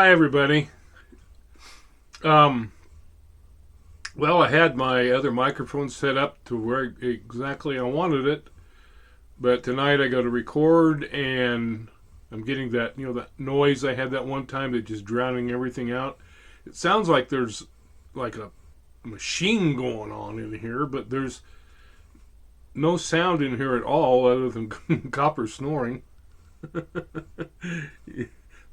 Hi, everybody. Um, well, I had my other microphone set up to where exactly I wanted it, but tonight I got to record, and I'm getting that noise I had that one time that just drowning everything out. It sounds like there's like a machine going on in here, but there's no sound in here at all other than copper snoring.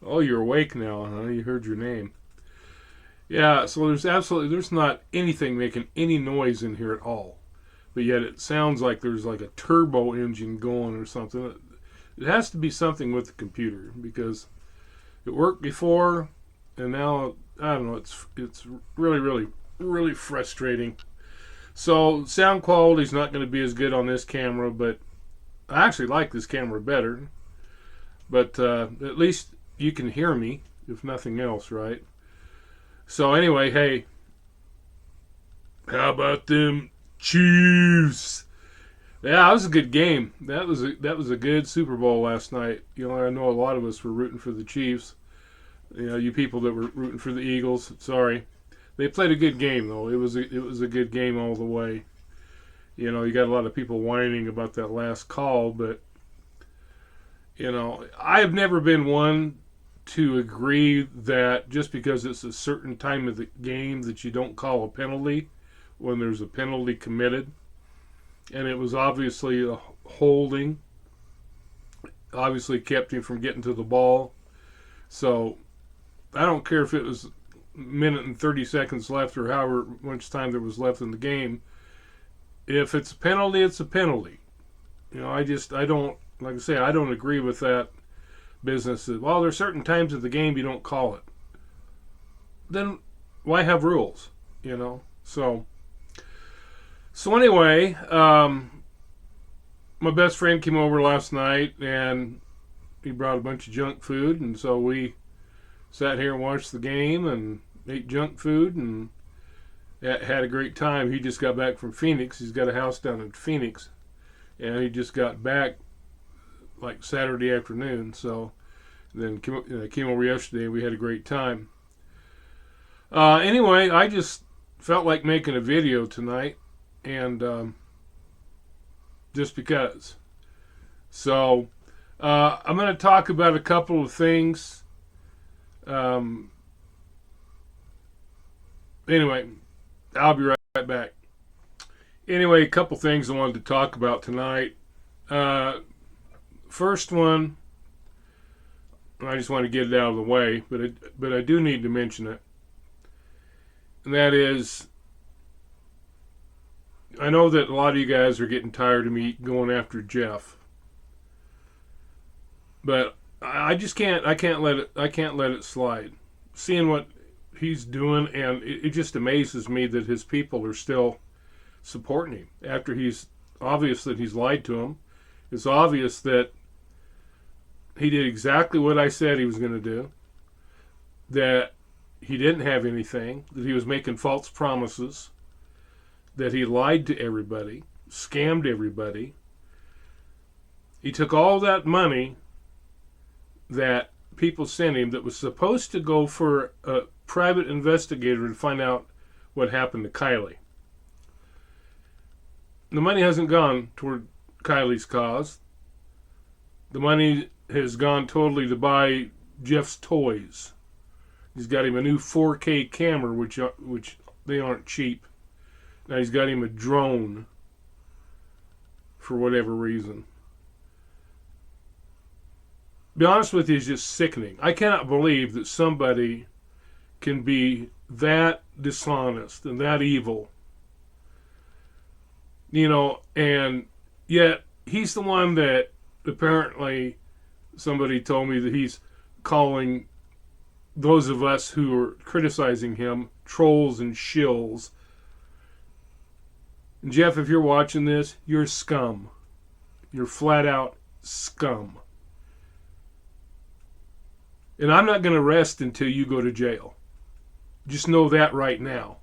Oh, you're awake now, huh? You heard your name. Yeah, so there's not anything making any noise in here at all. But yet it sounds like there's like a turbo engine going or something. It has to be something with the computer because it worked before and now I don't know, it's really frustrating. So sound quality is not going to be as good on this camera, but I actually like this camera better. But at least you can hear me if nothing else, right? So anyway, hey, how about them Chiefs? Yeah, that was a good game. That was a good Super Bowl last night. I know a lot of us were rooting for the Chiefs. You people that were rooting for the Eagles, sorry. They played a good game though. It was a good game all the way. You got a lot of people whining about that last call, but I have never been one to agree that just because it's a certain time of the game that you don't call a penalty when there's a penalty committed. And it was obviously a holding. Obviously kept him from getting to the ball. So I don't care if it was a minute and 30 seconds left or however much time there was left in the game. If it's a penalty, it's a penalty. I don't, like I say, I don't agree with that business. Well, there's certain times of the game you don't call it. Then why have rules? So anyway, my best friend came over last night and he brought a bunch of junk food, and so we sat here and watched the game and ate junk food and had a great time. He just got back from Phoenix. He's got a house down in Phoenix, and he just got back like Saturday afternoon. So then came over yesterday and we had a great time. Anyway, I just felt like making a video tonight, and just because. So I'm going to talk about a couple of things. Anyway, I'll be right back. Anyway, a couple things I wanted to talk about tonight. First one, I just want to get it out of the way, but I do need to mention it. And that is, I know that a lot of you guys are getting tired of me going after Jeff, but I can't let it slide. Seeing what he's doing, and it just amazes me that his people are still supporting him after he's obvious that he's lied to them. It's obvious that he did exactly what I said he was going to do, that he didn't have anything, that he was making false promises, that he lied to everybody, scammed everybody. He took all that money that people sent him that was supposed to go for a private investigator to find out what happened to Kiely. The money hasn't gone toward Kiely's cause. The money has gone totally to buy Jeff's toys. He's got him a new 4K camera, which they aren't cheap. Now he's got him a drone for whatever reason. To be honest with you, it's just sickening. I cannot believe that somebody can be that dishonest and that evil. And yet he's the one that apparently somebody told me that he's calling those of us who are criticizing him trolls and shills. And Jeff, if you're watching this, you're scum. You're flat out scum. And I'm not going to rest until you go to jail. Just know that right now.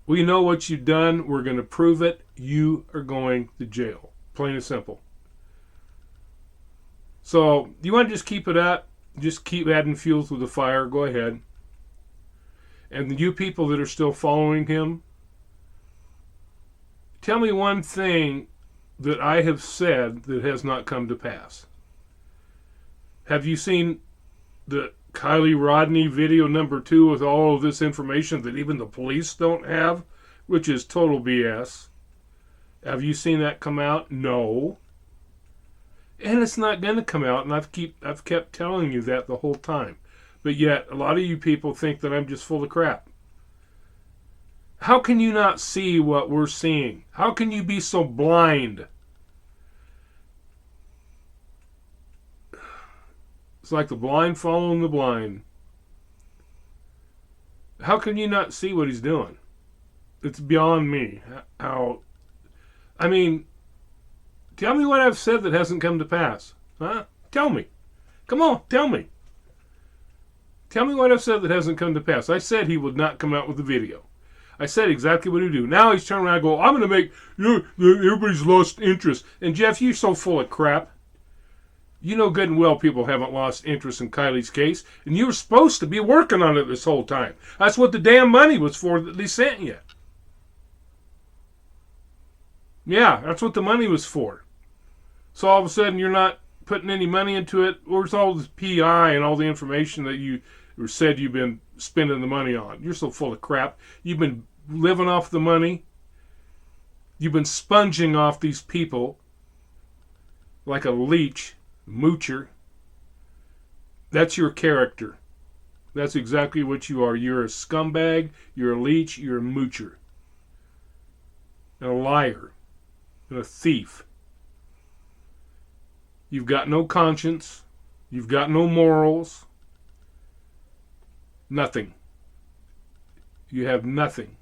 We know what you've done. We're going to prove it. You are going to jail. Plain and simple. So, you want to just keep it up? just keep adding fuel to the fire. Go ahead. And you people that are still following him, tell me one thing that I have said that has not come to pass. Have you seen the Kiely Rodni video number 2 with all of this information that even the police don't have, which is total BS? Have you seen that come out? No. And it's not going to come out, and I've kept telling you that the whole time. But yet, a lot of you people think that I'm just full of crap. How can you not see what we're seeing? How can you be so blind? It's like the blind following the blind. How can you not see what he's doing? It's beyond me. I mean, tell me what I've said that hasn't come to pass. Huh? Tell me. Come on, tell me. Tell me what I've said that hasn't come to pass. I said he would not come out with a video. I said exactly what he'd do. Now he's turning around and go, I'm going to make, everybody's lost interest. And Jeff, you're so full of crap. You know good and well people haven't lost interest in Kiely's case. And you were supposed to be working on it this whole time. That's what the damn money was for that they sent you. Yeah, that's what the money was for. So all of a sudden you're not putting any money into it. Where's all this PI and all the information that you said you've been spending the money on? You're so full of crap. You've been living off the money. You've been sponging off these people like a leech, moocher. That's your character. That's exactly what you are. You're a scumbag, you're a leech, you're a moocher. And a liar. And a thief. You've got no conscience. You've got no morals. Nothing. You have nothing.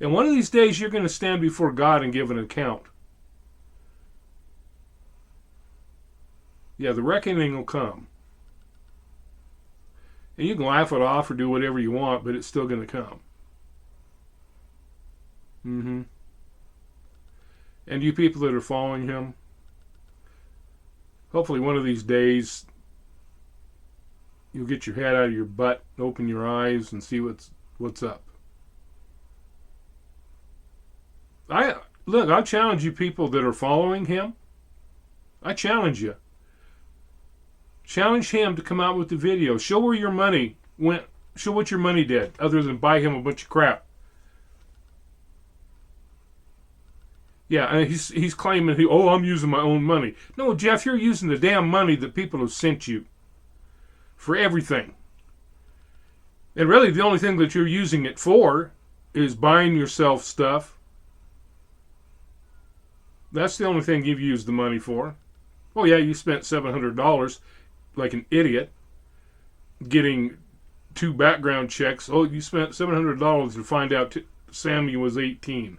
And one of these days you're going to stand before God and give an account. Yeah, the reckoning will come. And you can laugh it off or do whatever you want, but it's still going to come. And you people that are following him, hopefully one of these days you'll get your head out of your butt, open your eyes, and see what's up. I challenge you people that are following him. I challenge you. Challenge him to come out with the video. Show where your money went. Show what your money did, other than buy him a bunch of crap. Yeah, and he's claiming, I'm using my own money. No, Jeff, you're using the damn money that people have sent you for everything. And really, the only thing that you're using it for is buying yourself stuff. That's the only thing you've used the money for. Oh, yeah, you spent $700 like an idiot getting 2 background checks. Oh, you spent $700 to find out Sammy was 18.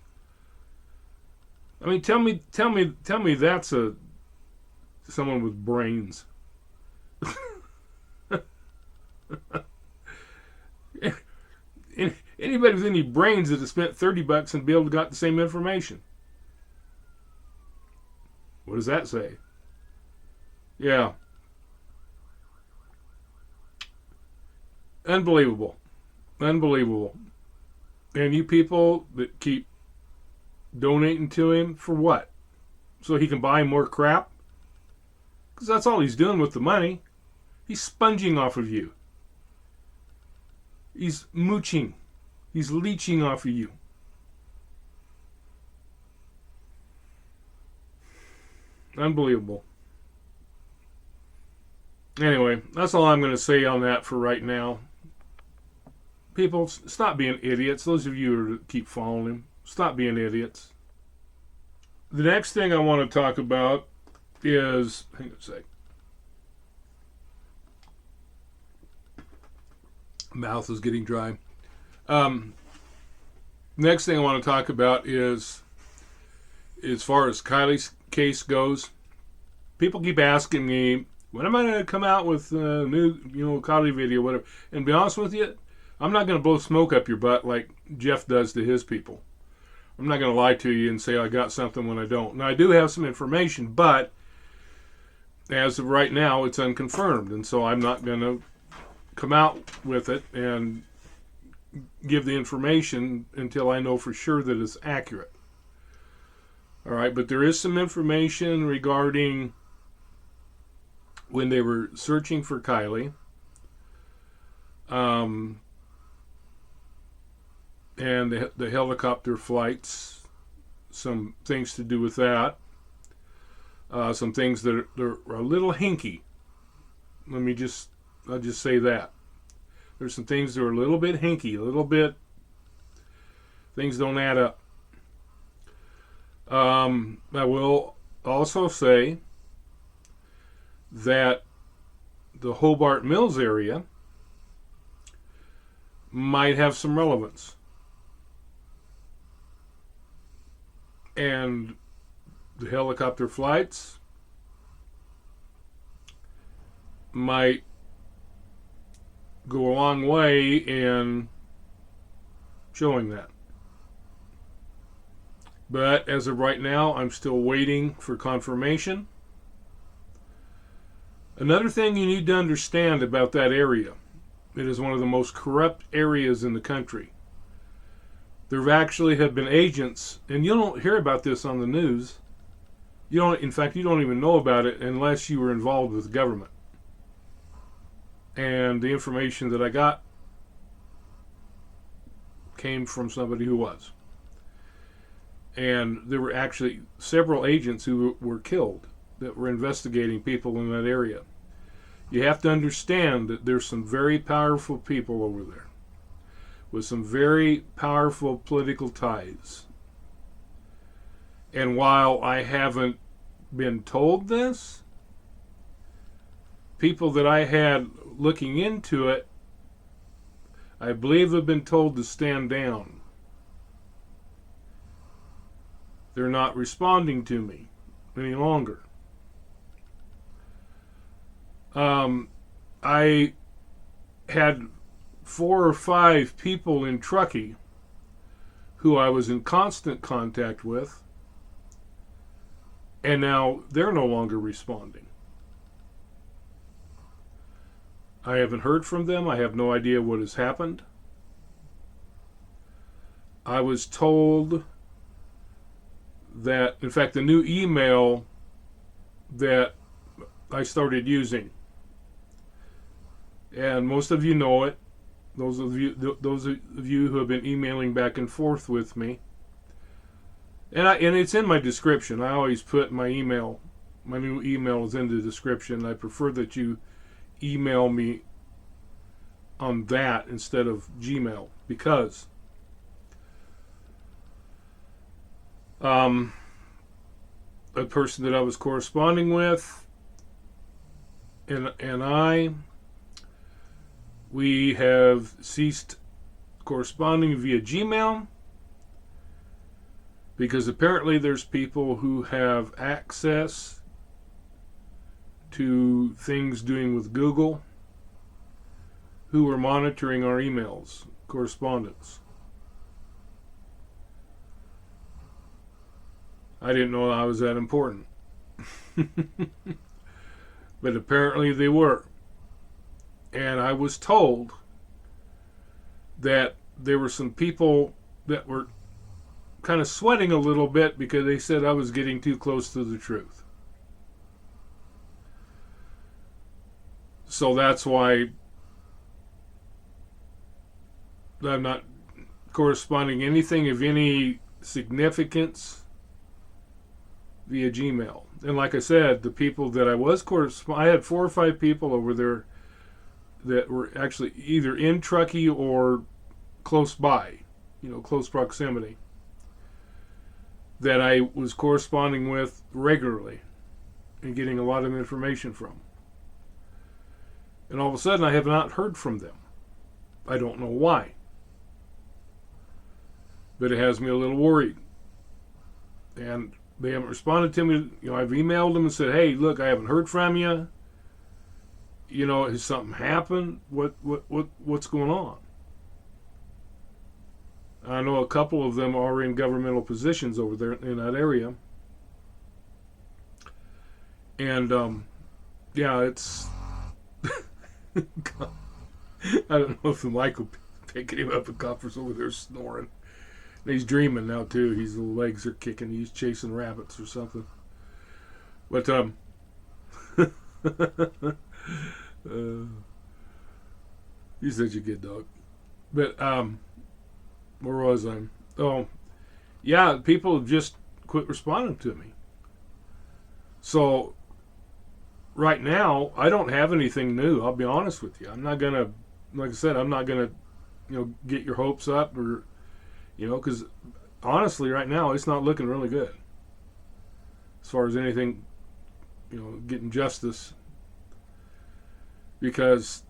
I mean, tell me that's someone with brains. Anybody with any brains that has spent $30 and be able to got the same information. What does that say? Yeah. Unbelievable. Unbelievable. And you people that keep donating to him for what? So he can buy more crap? Because that's all he's doing with the money. He's sponging off of you. He's mooching. He's leeching off of you. Unbelievable. Anyway, that's all I'm going to say on that for right now. People, stop being idiots. Those of you who keep following him, stop being idiots. The next thing I want to talk about is, hang on a sec. Mouth is getting dry. Next thing I want to talk about is, as far as Kiely's case goes, people keep asking me, when am I going to come out with a new, Kiely video, whatever. And to be honest with you, I'm not going to blow smoke up your butt like Jeff does to his people. I'm not going to lie to you and say I got something when I don't. Now, I do have some information, but as of right now, it's unconfirmed, and so I'm not going to come out with it and give the information until I know for sure that it's accurate. All right, but there is some information regarding when they were searching for Kiely, and the helicopter flights, some things to do with that, some things that are a little hinky. I'll just say that. There's some things that are a little bit hinky, a little bit, things don't add up. I will also say that the Hobart Mills area might have some relevance. And the helicopter flights might go a long way in showing that. But as of right now, I'm still waiting for confirmation. Another thing you need to understand about that area, it is one of the most corrupt areas in the country. There actually have been agents, and you don't hear about this on the news. In fact, you don't even know about it unless you were involved with the government. And the information that I got came from somebody who was. And there were actually several agents who were killed that were investigating people in that area. You have to understand that there's some very powerful people over there with some very powerful political ties. And while I haven't been told this, people that I had looking into it, I believe have been told to stand down. They're not responding to me any longer. I had 4 or 5 people in Truckee who I was in constant contact with, and now they're no longer responding. I haven't heard from them. I have no idea what has happened. I was told that, in fact, the new email that I started using, and most of you know it, those of you who have been emailing back and forth with me, and it's in my description. I always put my email, my new email is in the description. I prefer that you email me on that instead of Gmail, because a person that I was corresponding with and we have ceased corresponding via Gmail, because apparently there's people who have access to things doing with Google who are monitoring our emails, correspondence. I didn't know I was that important. But apparently they were. And I was told that there were some people that were kind of sweating a little bit because they said I was getting too close to the truth. So that's why I'm not corresponding anything of any significance via Gmail. And like I said, the people that I was I had 4 or 5 people over there that were actually either in Truckee or close by, close proximity, that I was corresponding with regularly and getting a lot of information from. And all of a sudden I have not heard from them. I don't know why. But it has me a little worried. And they haven't responded to me. I've emailed them and said, hey, look, I haven't heard from you. Has something happened? What's going on? I know a couple of them are in governmental positions over there in that area. And Yeah, it's. I don't know if the mic will be picking him up. A copper's over there snoring. And he's dreaming now too. His little legs are kicking. He's chasing rabbits or something. But he's such a good dog. But where was I? Oh, yeah. People have just quit responding to me. So right now, I don't have anything new. I'll be honest with you. I'm not gonna, like I said, I'm not gonna, get your hopes up or, because honestly, right now, it's not looking really good as far as anything, getting justice, because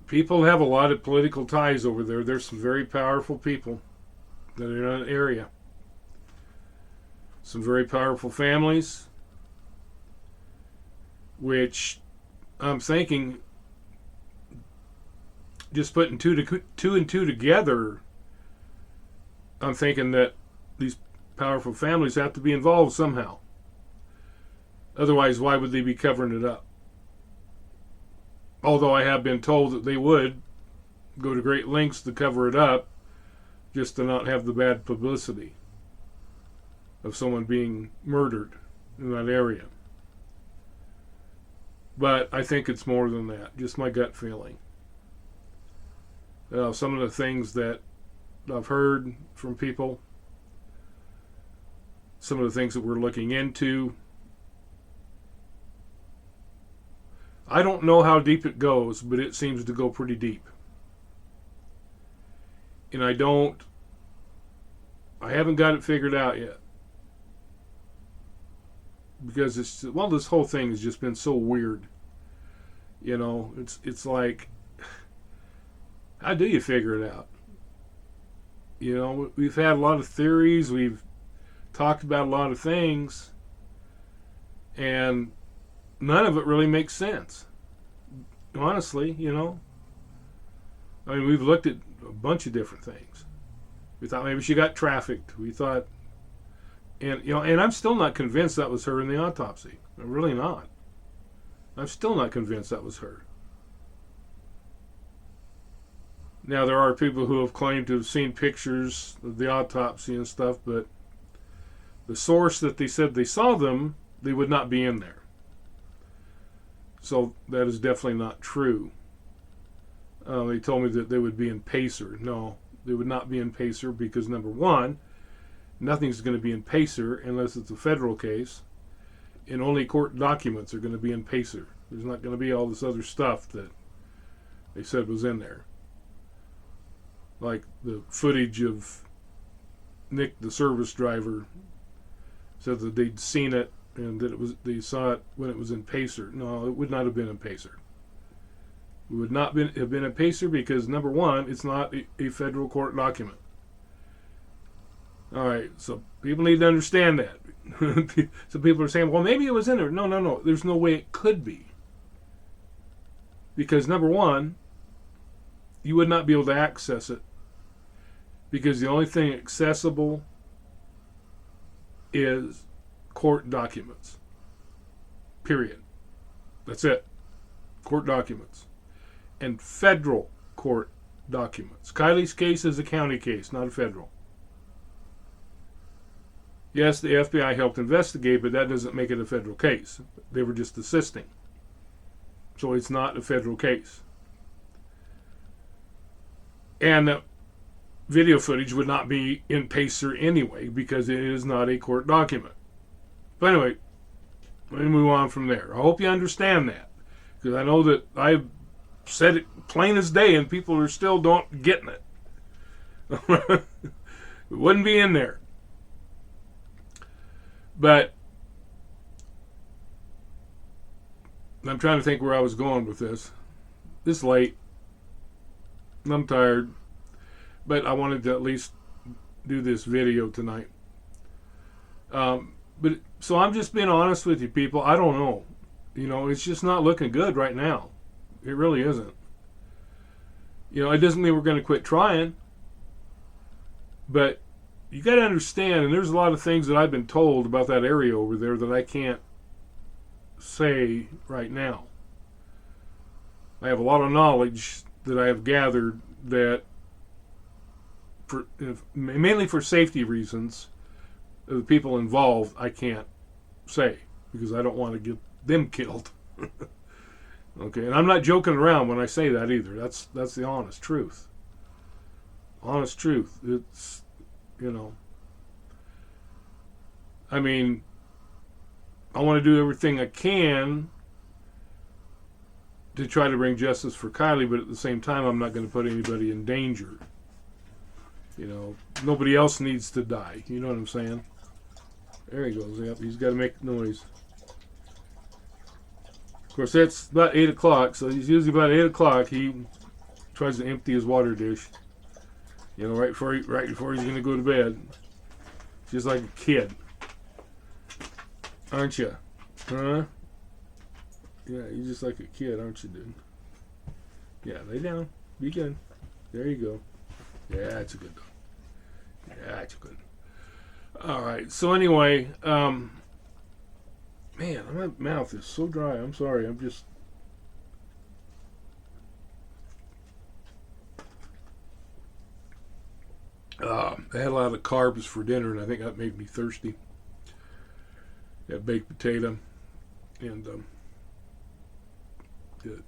people have a lot of political ties over there. There's some very powerful people that are in that area. Some very powerful families, which I'm thinking, just putting two and two together, I'm thinking that these powerful families have to be involved somehow. Otherwise, why would they be covering it up? Although I have been told that they would go to great lengths to cover it up just to not have the bad publicity of someone being murdered in that area. But I think it's more than that. Just my gut feeling. Some of the things that I've heard from people, some of the things that we're looking into, I don't know how deep it goes, but it seems to go pretty deep. And I haven't got it figured out yet. Because this whole thing has just been so weird. It's like, how do you figure it out? We've had a lot of theories, we've talked about a lot of things, and none of it really makes sense. Honestly, I mean, we've looked at a bunch of different things. We thought maybe she got trafficked. We thought, and I'm still not convinced that was her in the autopsy. I'm really not. I'm still not convinced that was her. Now, there are people who have claimed to have seen pictures of the autopsy and stuff, but the source that they said they saw them, they would not be in there. So that is definitely not true. They told me that they would be in Pacer. No, they would not be in Pacer because, number one, nothing's going to be in Pacer unless it's a federal case, and only court documents are going to be in Pacer. There's not going to be all this other stuff that they said was in there. Like the footage of Nick, the service driver, said that they'd seen it and that they saw it when it was in Pacer. No, it would not have been in Pacer. It would not have been in Pacer because, number one, it's not a federal court document. All right, so people need to understand that. So people are saying, well, maybe it was in there. No. There's no way it could be. Because, number one, you would not be able to access it because the only thing accessible is court documents. Period. That's it. Court documents. And federal court documents. Kiely's case is a county case, not a federal. Yes, the FBI helped investigate, but that doesn't make it a federal case. They were just assisting. So it's not a federal case. And the video footage would not be in Pacer anyway because it is not a court document. But anyway, let me move on from there. I hope you understand that because I know that I've said it plain as day and people are still don't getting it. It wouldn't be in there. But I'm trying to think where I was going with this. It's late. I'm tired. But I wanted to at least do this video tonight. But so I'm just being honest with you people. I don't know. It's just not looking good right now. It really isn't. It doesn't mean we're going to quit trying. But you got to understand, and there's a lot of things that I've been told about that area over there that I can't say right now. I have a lot of knowledge that I have gathered that, mainly for safety reasons, the people involved, I can't say because I don't want to get them killed. Okay, and I'm not joking around when I say that either. That's the honest truth. Honest truth. It's, you know, I mean, I want to do everything I can to try to bring justice for Kiely, but at the same time, I'm not going to put anybody in danger. You know, nobody else needs to die. You know what I'm saying? There he goes. Yep, he's got to make noise. Of course, it's about 8 o'clock, so he's usually about 8 o'clock. He tries to empty his water dish. You know, right before he's going to go to bed. Just like a kid. Aren't you? Huh? Yeah, you're just like a kid, aren't you, dude? Yeah, lay down. Be good. There you go. Yeah, that's a good dog. Yeah, that's a good. All right. So anyway, man, my mouth is so dry. I'm sorry. I'm just. I had a lot of carbs for dinner, and I think that made me thirsty. That baked potato, and good.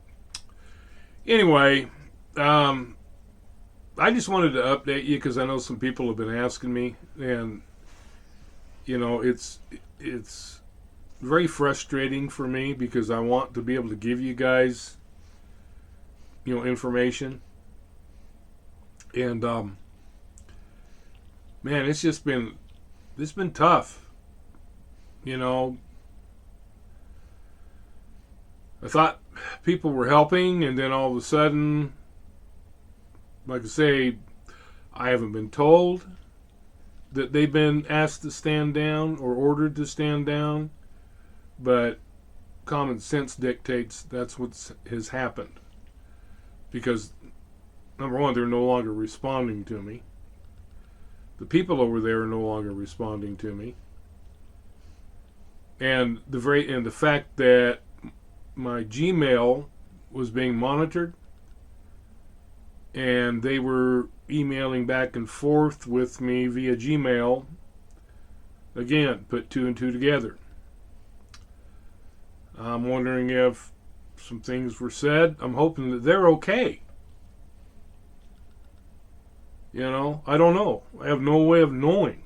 Anyway, I just wanted to update you because I know some people have been asking me, and you know it's very frustrating for me because I want to be able to give you guys, you know, information, and man, it's been tough. You know, I thought people were helping, and then all of a sudden, like I say, I haven't been told that they've been asked to stand down or ordered to stand down, but common sense dictates that's what has happened. Because, number one, they're no longer responding to me. The people over there are no longer responding to me. And the fact that my Gmail was being monitored, and they were emailing back and forth with me via Gmail. Again, put two and two together. I'm wondering if some things were said. I'm hoping that they're okay. You know, I don't know. I have no way of knowing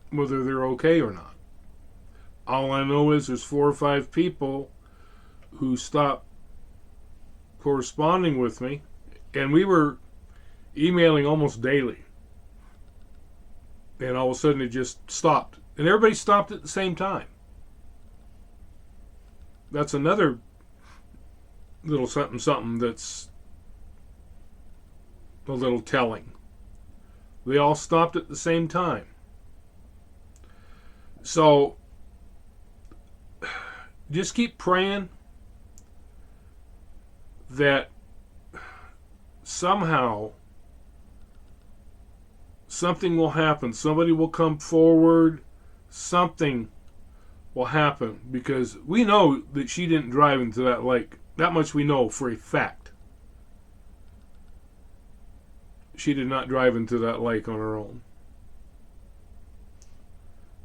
whether they're okay or not. All I know is there's 4 or 5 people who stopped corresponding with me, and we were emailing almost daily. And all of a sudden it just stopped. And everybody stopped at the same time. That's another little something that's a little telling. They all stopped at the same time. So just keep praying that somehow something will happen. Somebody will come forward. Something will happen, because we know that she didn't drive into that lake. That much we know for a fact. She did not drive into that lake on her own.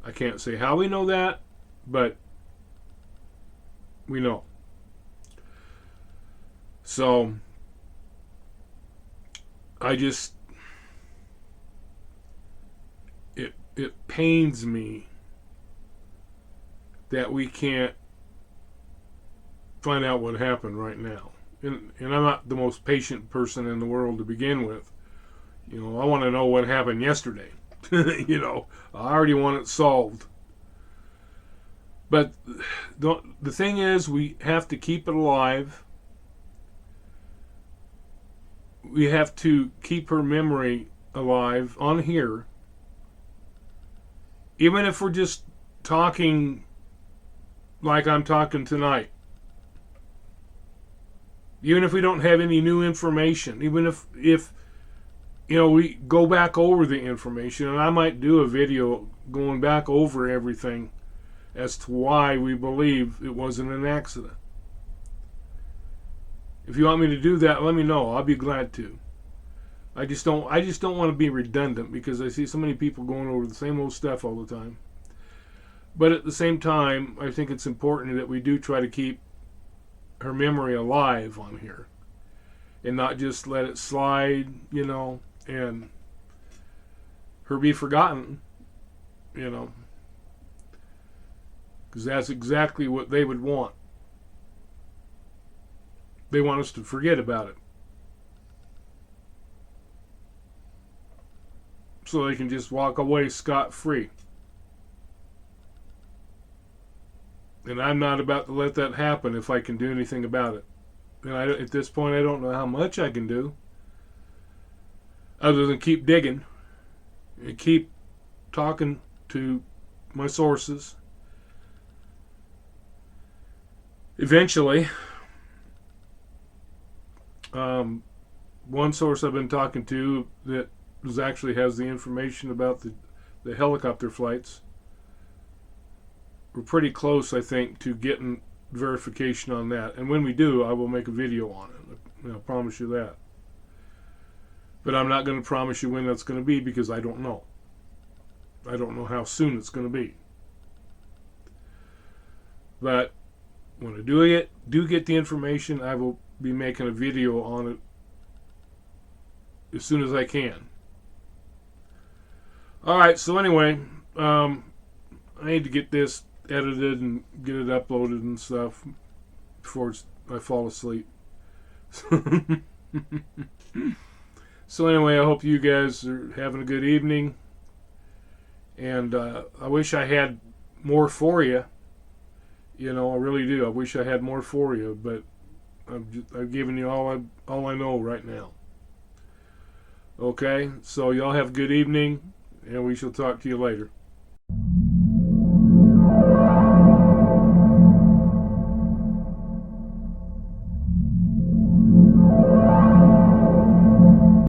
I can't say how we know that, but we know. So I just, it pains me that we can't find out what happened right now. And I'm not the most patient person in the world to begin with. You know, I want to know what happened yesterday. You know, I already want it solved. But the thing is, we have to keep it alive. We have to keep her memory alive on here. Even if we're just talking like I'm talking tonight. Even if we don't have any new information. Even if you know, we go back over the information. And I might do a video going back over everything as to why we believe it wasn't an accident. If you want me to do that, let me know. I'll be glad to. I just don't want to be redundant, because I see so many people going over the same old stuff all the time. But at the same time, I think it's important that we do try to keep her memory alive on here, and not just let it slide, and her be forgotten, because that's exactly what they would want. They want us to forget about it, so they can just walk away scot-free. And I'm not about to let that happen if I can do anything about it. And at this point, I don't know how much I can do, other than keep digging and keep talking to my sources. Eventually, one source I've been talking to that actually has the information about the helicopter flights, we're pretty close, I think, to getting verification on that. And when we do, I will make a video on it. I'll promise you that. But I'm not going to promise you when that's going to be, because I don't know. I don't know how soon it's going to be. But when I do get the information, I will be making a video on it as soon as I can. Alright, so anyway, I need to get this edited and get it uploaded and stuff before I fall asleep. So anyway, I hope you guys are having a good evening, and I wish I had more for you. I really do. I wish I had more for you, but I've given you all I know right now. Okay, so y'all have a good evening, and we shall talk to you later.